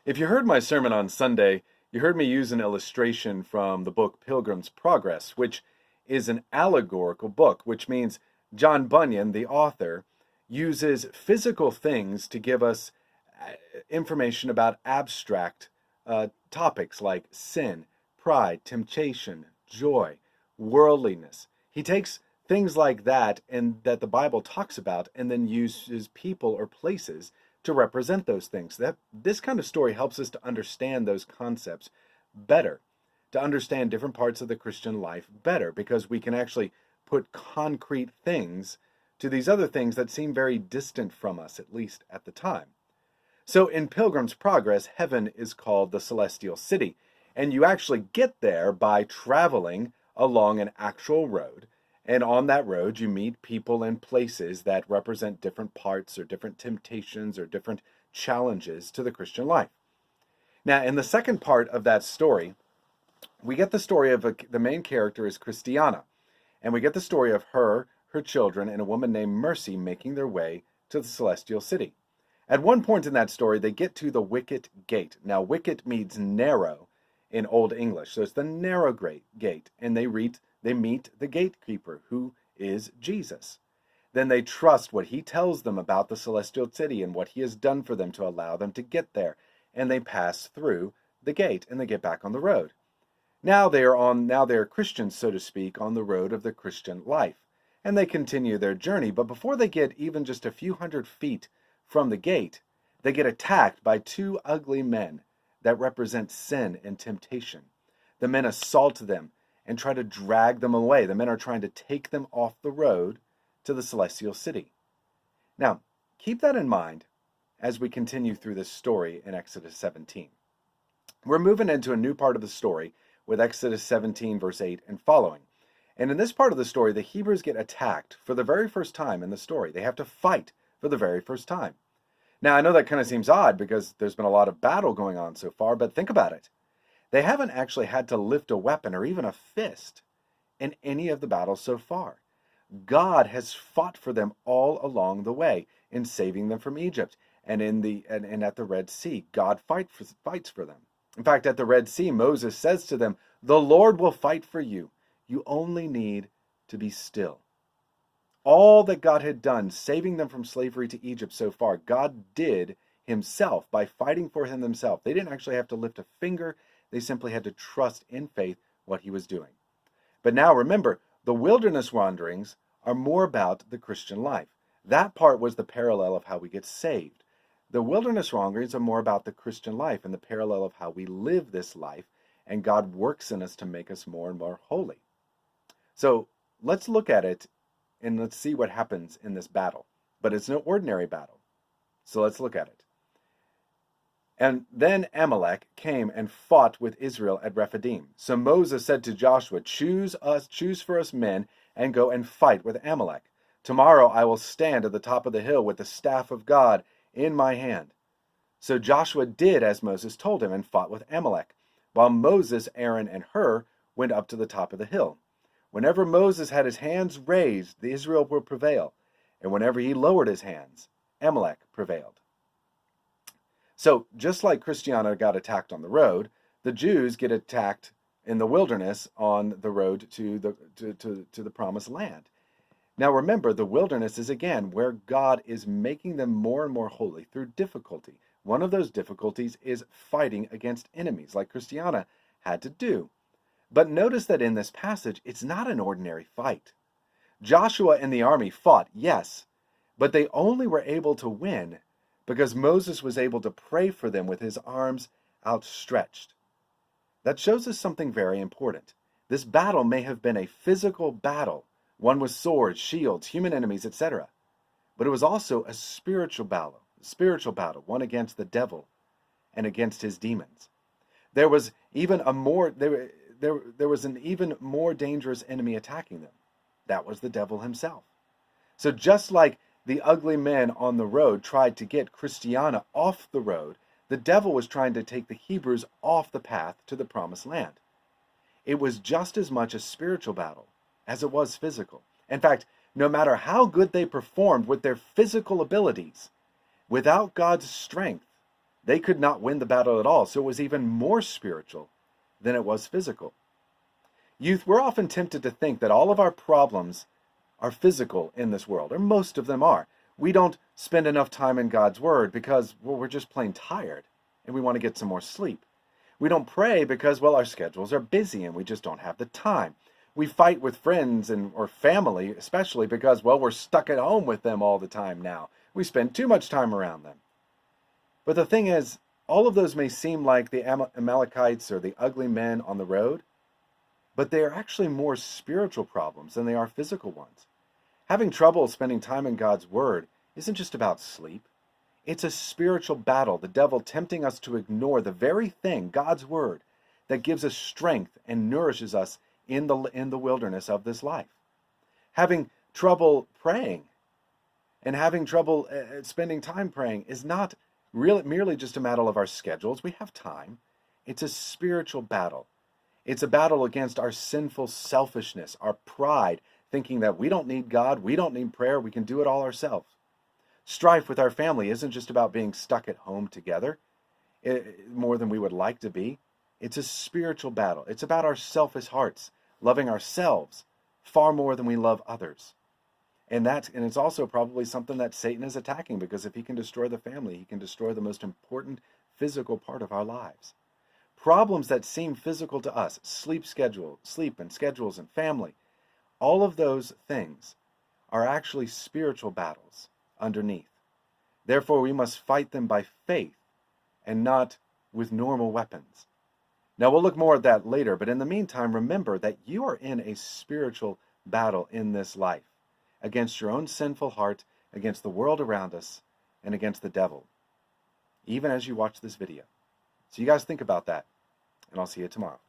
If you heard my sermon on Sunday, you heard me use an illustration from the book Pilgrim's Progress, which is an allegorical book, which means John Bunyan, the author, uses physical things to give us information about abstract topics like sin, pride, temptation, joy, worldliness. He takes things like that and that the Bible talks about and then uses people or places to represent those things. That this kind of story helps us to understand those concepts better, to understand different parts of the Christian life better, because we can actually put concrete things to these other things that seem very distant from us, at least at the time. So in Pilgrim's Progress, heaven is called the celestial city, and you actually get there by traveling along an actual road. And on that road, you meet people and places that represent different parts or different temptations or different challenges to the Christian life. Now, in the second part of that story, we get the story of the main character is Christiana, and we get the story of her children, and a woman named Mercy making their way to the celestial city. At one point in that story, they get to the wicket gate. Now, wicket means narrow in Old English, so it's the narrow gate, and they meet the gatekeeper, who is Jesus. Then they trust what he tells them about the celestial city and what he has done for them to allow them to get there, and they pass through the gate and they get back on the road. Now they are Christians, so to speak, on the road of the Christian life, and they continue their journey. But before they get even just a few hundred feet from the gate, they get attacked by two ugly men that represent sin and temptation. The men assault them and try to drag them away. The men are trying to take them off the road to the celestial city. Now, keep that in mind as we continue through this story in Exodus 17. We're moving into a new part of the story with Exodus 17, verse 8 and following. And in this part of the story, the Hebrews get attacked for the very first time in the story. They have to fight for the very first time. Now, I know that kind of seems odd because there's been a lot of battle going on so far, but think about it. They haven't actually had to lift a weapon or even a fist in any of the battles so far. God has fought for them all along the way in saving them from Egypt and at the Red Sea. God fights for them. In fact, at the Red Sea, Moses says to them, "The Lord will fight for you. You only need to be still." All that God had done, saving them from slavery to Egypt so far, God did himself by fighting for them himself. They didn't actually have to lift a finger. They simply had to trust in faith what he was doing. But now remember, the wilderness wanderings are more about the Christian life. That part was the parallel of how we get saved. The wilderness wanderings are more about the Christian life and the parallel of how we live this life, and God works in us to make us more and more holy. So let's look at it and let's see what happens in this battle. But it's no ordinary battle. So let's look at it. And then Amalek came and fought with Israel at Rephidim. So Moses said to Joshua, choose for us men, and go and fight with Amalek. Tomorrow I will stand at the top of the hill with the staff of God in my hand. So Joshua did as Moses told him and fought with Amalek, while Moses, Aaron, and Hur went up to the top of the hill. Whenever Moses had his hands raised, the Israel will prevail, and whenever he lowered his hands, Amalek prevailed. So just like Christiana got attacked on the road, the Jews get attacked in the wilderness on the road to the promised land. Now remember, the wilderness is again where God is making them more and more holy through difficulty. One of those difficulties is fighting against enemies, like Christiana had to do. But notice that in this passage, it's not an ordinary fight. Joshua and the army fought, yes, but they only were able to win because Moses was able to pray for them with his arms outstretched. That shows us something very important. This battle may have been a physical battle, one with swords, shields, human enemies, etc. But it was also a spiritual battle, one against the devil and against his demons. There was even there was an even more dangerous enemy attacking them. That was the devil himself. So just like the ugly men on the road tried to get Christiana off the road, the devil was trying to take the Hebrews off the path to the promised land. It was just as much a spiritual battle as it was physical. In fact, no matter how good they performed with their physical abilities, without God's strength, They could not win the battle at all, so it was even more spiritual than it was physical. Youth, we're often tempted to think that all of our problems are physical in this world, or most of them are. We don't spend enough time in God's Word because, well, we're just plain tired and we want to get some more sleep. We don't pray because, well, our schedules are busy and we just don't have the time. We fight with friends or family, especially because, well, we're stuck at home with them all the time now. We spend too much time around them. But the thing is, all of those may seem like the Amalekites or the ugly men on the road, but they are actually more spiritual problems than they are physical ones. Having trouble spending time in God's Word isn't just about sleep. It's a spiritual battle, the devil tempting us to ignore the very thing, God's Word, that gives us strength and nourishes us in the wilderness of this life. Having trouble praying and having trouble spending time praying is not merely just a matter of our schedules. We have time. It's a spiritual battle. It's a battle against our sinful selfishness, our pride, thinking that we don't need God, we don't need prayer, we can do it all ourselves. Strife with our family isn't just about being stuck at home together, more than we would like to be. It's a spiritual battle. It's about our selfish hearts, loving ourselves far more than we love others. And it's also probably something that Satan is attacking, because if he can destroy the family, he can destroy the most important physical part of our lives. Problems that seem physical to us, sleep and schedules and family, all of those things are actually spiritual battles underneath. Therefore, we must fight them by faith and not with normal weapons. Now, we'll look more at that later, but in the meantime, remember that you are in a spiritual battle in this life against your own sinful heart, against the world around us, and against the devil, even as you watch this video. So you guys think about that, and I'll see you tomorrow.